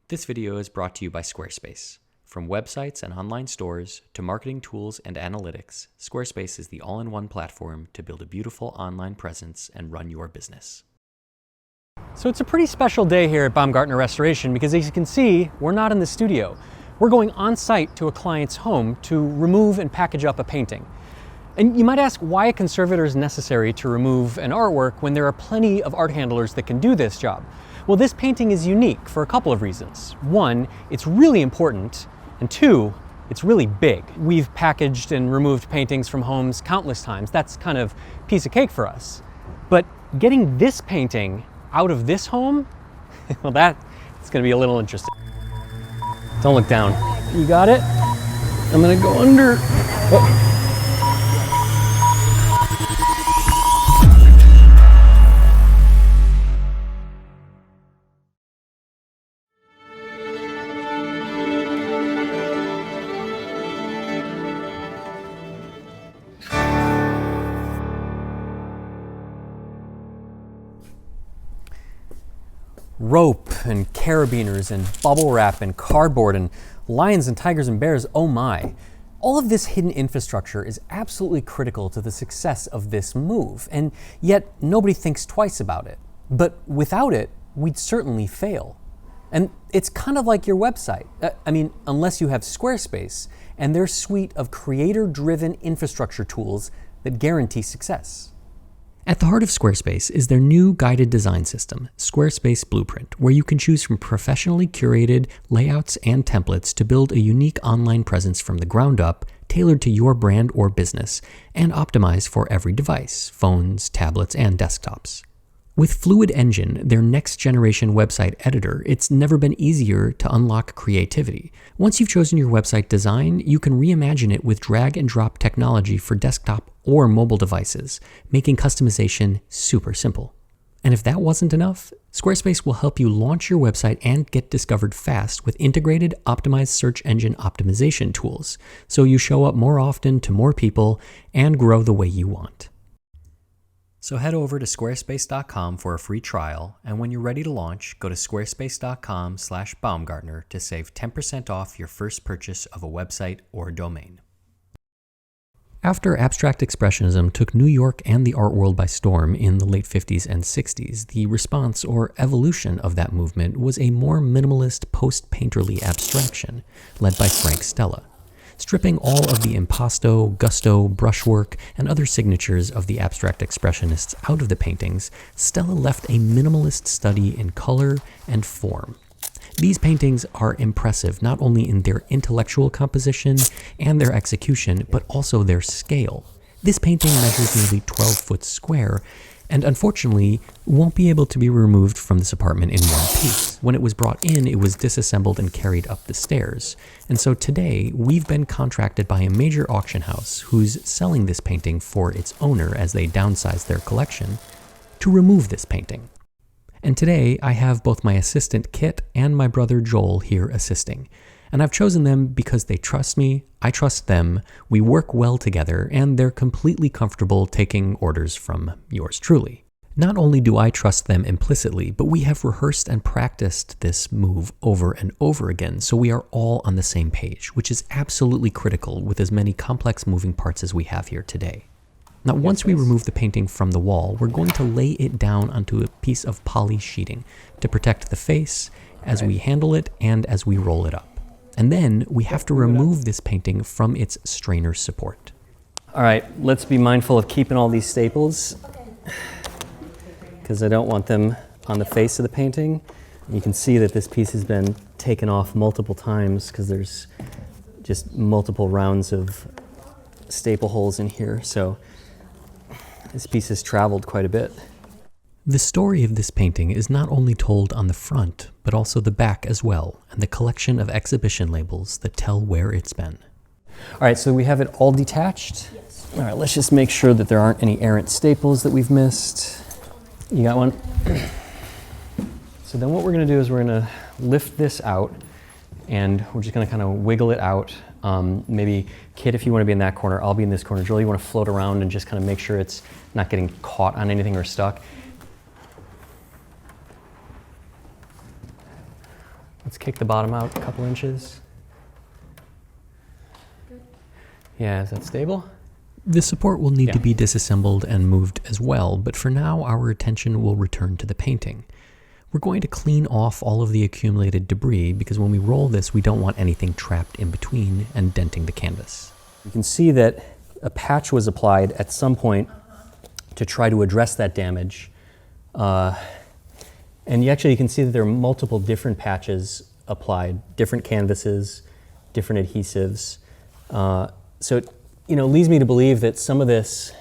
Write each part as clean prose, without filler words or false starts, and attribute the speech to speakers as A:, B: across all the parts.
A: This video is brought to you by Squarespace. From websites and online stores to marketing tools and analytics, Squarespace is the all-in-one platform to build a beautiful online presence and run your business.
B: So it's a pretty special day here at Baumgartner Restoration because, as you can see, we're not in the studio. We're going on site to a client's home to remove and package up a painting. And you might ask why a conservator is necessary to remove an artwork when there are plenty of art handlers that can do this job. Well, this painting is unique for a couple of reasons. One, it's really important, and two, it's really big. We've packaged and removed paintings from homes countless times. That's kind of a piece of cake for us. But getting this painting out of this home, well, it's gonna be a little interesting. Don't look down. You got it? I'm gonna go under. Oh. Rope and carabiners and bubble wrap and cardboard and lions and tigers and bears, oh my. All of this hidden infrastructure is absolutely critical to the success of this move, and yet nobody thinks twice about it. But without it, we'd certainly fail. And it's kind of like your website. Unless you have Squarespace and their suite of creator-driven infrastructure tools that guarantee success. At the heart of Squarespace is their new guided design system, Squarespace Blueprint, where you can choose from professionally curated layouts and templates to build a unique online presence from the ground up, tailored to your brand or business, and optimized for every device, phones, tablets, and desktops. With Fluid Engine, their next-generation website editor, it's never been easier to unlock creativity. Once you've chosen your website design, you can reimagine it with drag-and-drop technology for desktop or mobile devices, making customization super simple. And if that wasn't enough, Squarespace will help you launch your website and get discovered fast with integrated, optimized search engine optimization tools, so you show up more often to more people and grow the way you want. So head over to squarespace.com for a free trial, and when you're ready to launch, go to squarespace.com/Baumgartner to save 10% off your first purchase of a website or domain. After abstract expressionism took New York and the art world by storm in the late 50s and 60s, the response or evolution of that movement was a more minimalist post-painterly abstraction led by Frank Stella. Stripping all of the impasto, gusto, brushwork, and other signatures of the abstract expressionists out of the paintings, Stella left a minimalist study in color and form. These paintings are impressive not only in their intellectual composition and their execution, but also their scale. This painting measures nearly 12 foot square, and unfortunately won't be able to be removed from this apartment in one piece. When it was brought in, it was disassembled and carried up the stairs. And so today, we've been contracted by a major auction house who's selling this painting for its owner as they downsize their collection to remove this painting. And today, I have both my assistant Kit and my brother Joel here assisting. And I've chosen them because they trust me, I trust them, we work well together, and they're completely comfortable taking orders from yours truly. Not only do I trust them implicitly, but we have rehearsed and practiced this move over and over again, so we are all on the same page, which is absolutely critical with as many complex moving parts as we have here today. Now, once we remove the painting from the wall, we're going to lay it down onto a piece of poly sheeting to protect the face as we handle it and as we roll it up. And then we have to remove this painting from its strainer support. All right, let's be mindful of keeping all these staples because I don't want them on the face of the painting. You can see that this piece has been taken off multiple times because there's just multiple rounds of staple holes in here. So this piece has traveled quite a bit. The story of this painting is not only told on the front, but also the back as well, and the collection of exhibition labels that tell where it's been. All right, so we have it all detached. Yes. All right, let's just make sure that there aren't any errant staples that we've missed. You got one? So then what we're gonna do is we're gonna lift this out, and we're just gonna kind of wiggle it out. Maybe Kit, if you want to be in that corner, I'll be in this corner. Joel, you want to float around and just kind of make sure it's not getting caught on anything or stuck. Let's kick the bottom out a couple inches. Yeah, is that stable? The support will need to be disassembled and moved as well, but for now our attention will return to the painting. We're going to clean off all of the accumulated debris because when we roll this, we don't want anything trapped in between and denting the canvas. You can see that a patch was applied at some point to try to address that damage. And you can see that there are multiple different patches applied, different canvases, different adhesives. So it leads me to believe that some of this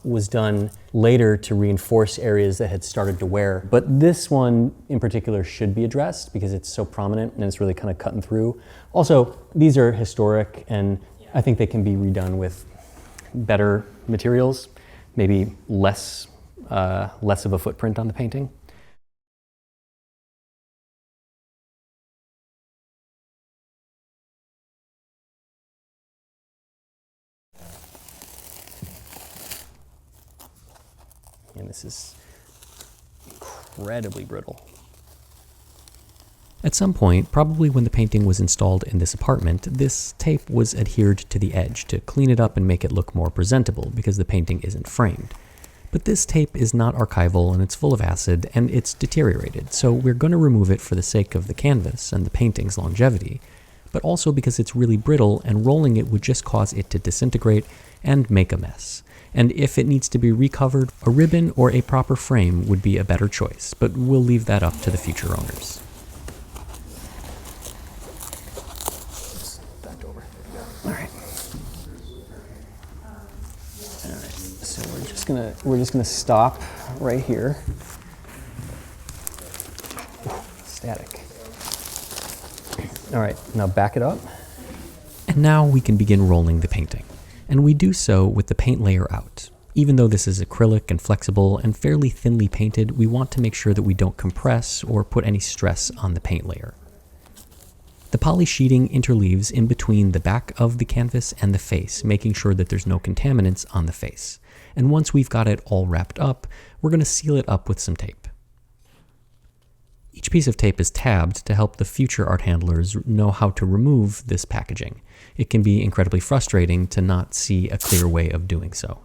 B: was done later to reinforce areas that had started to wear. But this one in particular should be addressed because it's so prominent and it's really kind of cutting through. Also, these are historic and I think they can be redone with better materials, maybe less of a footprint on the painting. And this is incredibly brittle. At some point, probably when the painting was installed in this apartment, this tape was adhered to the edge to clean it up and make it look more presentable because the painting isn't framed. But this tape is not archival and it's full of acid and it's deteriorated, so we're going to remove it for the sake of the canvas and the painting's longevity, but also because it's really brittle and rolling it would just cause it to disintegrate and make a mess. And if it needs to be recovered, a ribbon or a proper frame would be a better choice, but we'll leave that up to the future owners. Back over. All right. All right. So we're just gonna stop right here. Ooh, static. All right. Now back it up. And now we can begin rolling the painting. And we do so with the paint layer out. Even though this is acrylic and flexible and fairly thinly painted, we want to make sure that we don't compress or put any stress on the paint layer. The poly sheeting interleaves in between the back of the canvas and the face, making sure that there's no contaminants on the face. And once we've got it all wrapped up, we're going to seal it up with some tape. Each piece of tape is tabbed to help the future art handlers know how to remove this packaging. It can be incredibly frustrating to not see a clear way of doing so.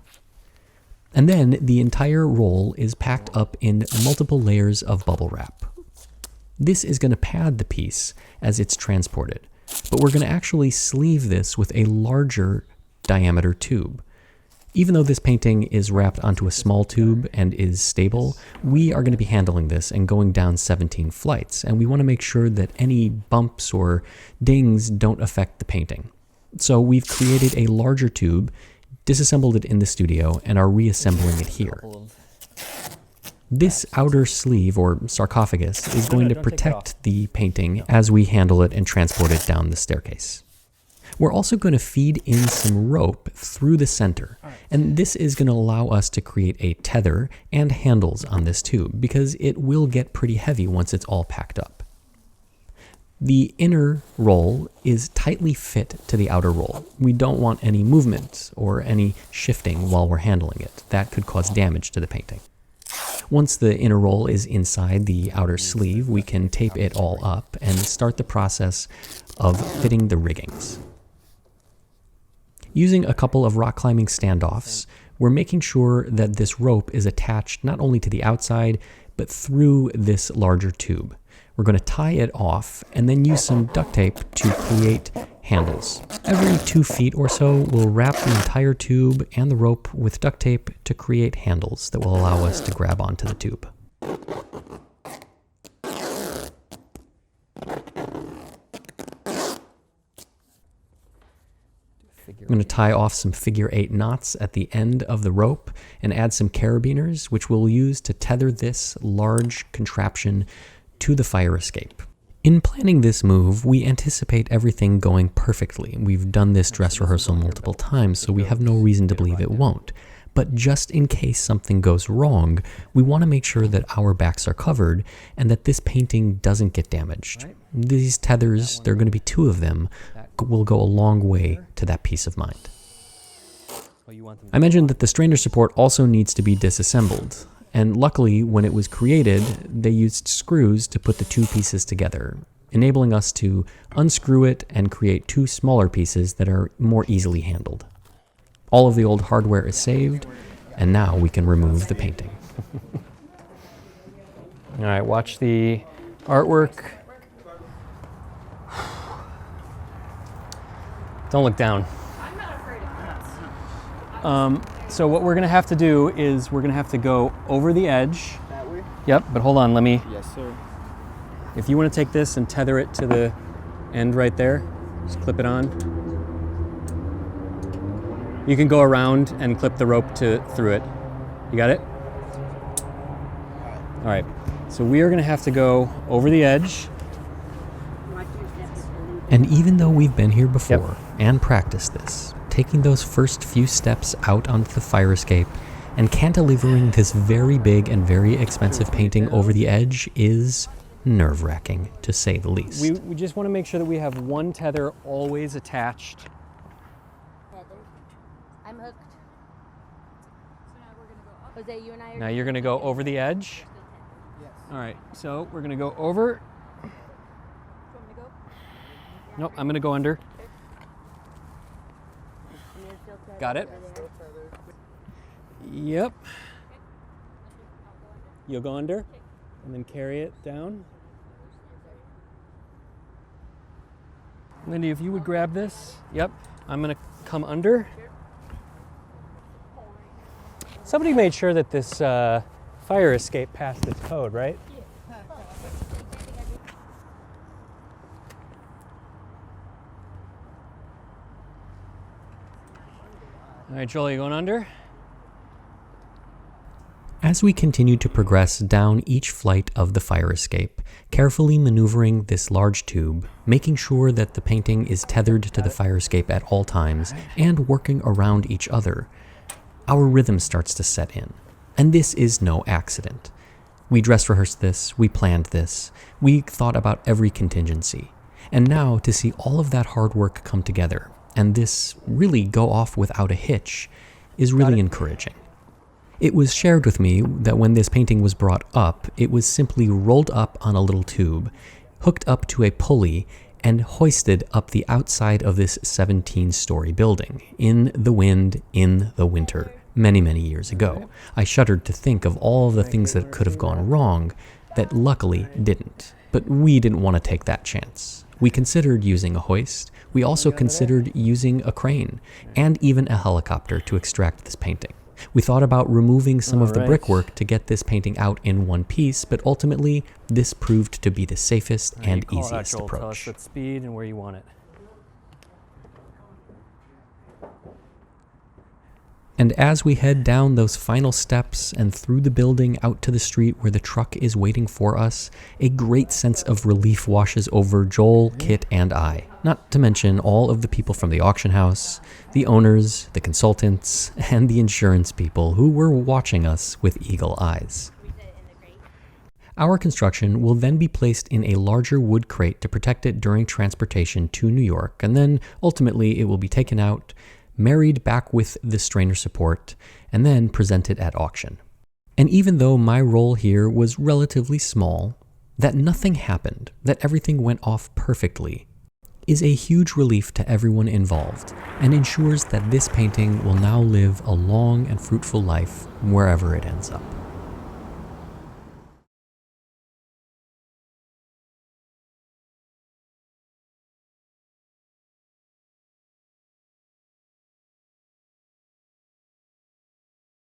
B: And then the entire roll is packed up in multiple layers of bubble wrap. This is going to pad the piece as it's transported, but we're going to actually sleeve this with a larger diameter tube. Even though this painting is wrapped onto a small tube and is stable, we are going to be handling this and going down 17 flights, and we want to make sure that any bumps or dings don't affect the painting. So we've created a larger tube, disassembled it in the studio, and are reassembling it here. This outer sleeve, or sarcophagus, is going to protect the painting as we handle it and transport it down the staircase. We're also going to feed in some rope through the center, and this is going to allow us to create a tether and handles on this tube, because it will get pretty heavy once it's all packed up. The inner roll is tightly fit to the outer roll. We don't want any movement or any shifting while we're handling it. That could cause damage to the painting. Once the inner roll is inside the outer sleeve, we can tape it all up and start the process of fitting the riggings. Using a couple of rock climbing standoffs, we're making sure that this rope is attached not only to the outside, but through this larger tube. We're going to tie it off and then use some duct tape to create handles. Every 2 feet or so, we'll wrap the entire tube and the rope with duct tape to create handles that will allow us to grab onto the tube. I'm going to tie off some figure 8 knots at the end of the rope and add some carabiners, which we'll use to tether this large contraption to the fire escape. In planning this move, we anticipate everything going perfectly. We've done this dress rehearsal multiple times, so we have no reason to believe it won't. But just in case something goes wrong, we want to make sure that our backs are covered and that this painting doesn't get damaged. These tethers, there are going to be 2 of them, will go a long way to that peace of mind. I mentioned that the strainer support also needs to be disassembled. And luckily, when it was created, they used screws to put the 2 pieces together. enabling us to unscrew it and create two smaller pieces that are more easily handled. All of the old hardware is saved, and now we can remove the painting. All right, watch the artwork. Don't look down.
C: I'm not afraid of cats.
B: So what we're gonna have to do is we're gonna have to go over the edge.
D: That way?
B: Yep, but hold on, let me,
D: Yes, sir.
B: if you wanna take this and tether it to the end right there, just clip it on. You can go around and clip the rope through it. You got it? All right, so we are gonna have to go over the edge. And even though we've been here before and practiced this, taking those first few steps out onto the fire escape and cantilevering this very big and very expensive painting over the edge is nerve-wracking, to say the least. We just want to make sure that we have one tether always attached.
C: I'm hooked. So now we're gonna go up. Jose, you and I are.
B: Now you're going to go over the edge.
D: Yes.
B: All right, so we're going to go over.
C: You want me to go?
B: Nope, I'm going to go under.
C: And you're still tethered
B: Got it.
C: over there.
B: Yep. You'll go under and then carry it down. Lindy, if you would grab this. Yep. I'm going to come under. Somebody made sure that this fire escape passed its code, right? All right, Joel, you going under? As we continue to progress down each flight of the fire escape, carefully maneuvering this large tube, making sure that the painting is tethered to the fire escape at all times, and working around each other, our rhythm starts to set in. And this is no accident. We dress rehearsed this, we planned this, we thought about every contingency. And now to see all of that hard work come together, and this really go off without a hitch, is really encouraging. It was shared with me that when this painting was brought up, it was simply rolled up on a little tube, hooked up to a pulley, and hoisted up the outside of this 17-story building, in the wind, in the winter, many, many years ago. I shuddered to think of all the things that could have gone wrong that luckily didn't. But we didn't want to take that chance. We considered using a hoist. We also considered using a crane, and even a helicopter to extract this painting. We thought about removing some of the brickwork to get this painting out in one piece, but ultimately, this proved to be the safest and easiest approach. Tell us what speed and where you want it. And as we head down those final steps and through the building out to the street where the truck is waiting for us, a great sense of relief washes over Joel, Kit, and I. Not to mention all of the people from the auction house, the owners, the consultants, and the insurance people who were watching us with eagle eyes. Our construction will then be placed in a larger wood crate to protect it during transportation to New York, and then ultimately it will be taken out, married back with the strainer support, and then presented at auction. And even though my role here was relatively small, that nothing happened, that everything went off perfectly, is a huge relief to everyone involved, and ensures that this painting will now live a long and fruitful life wherever it ends up.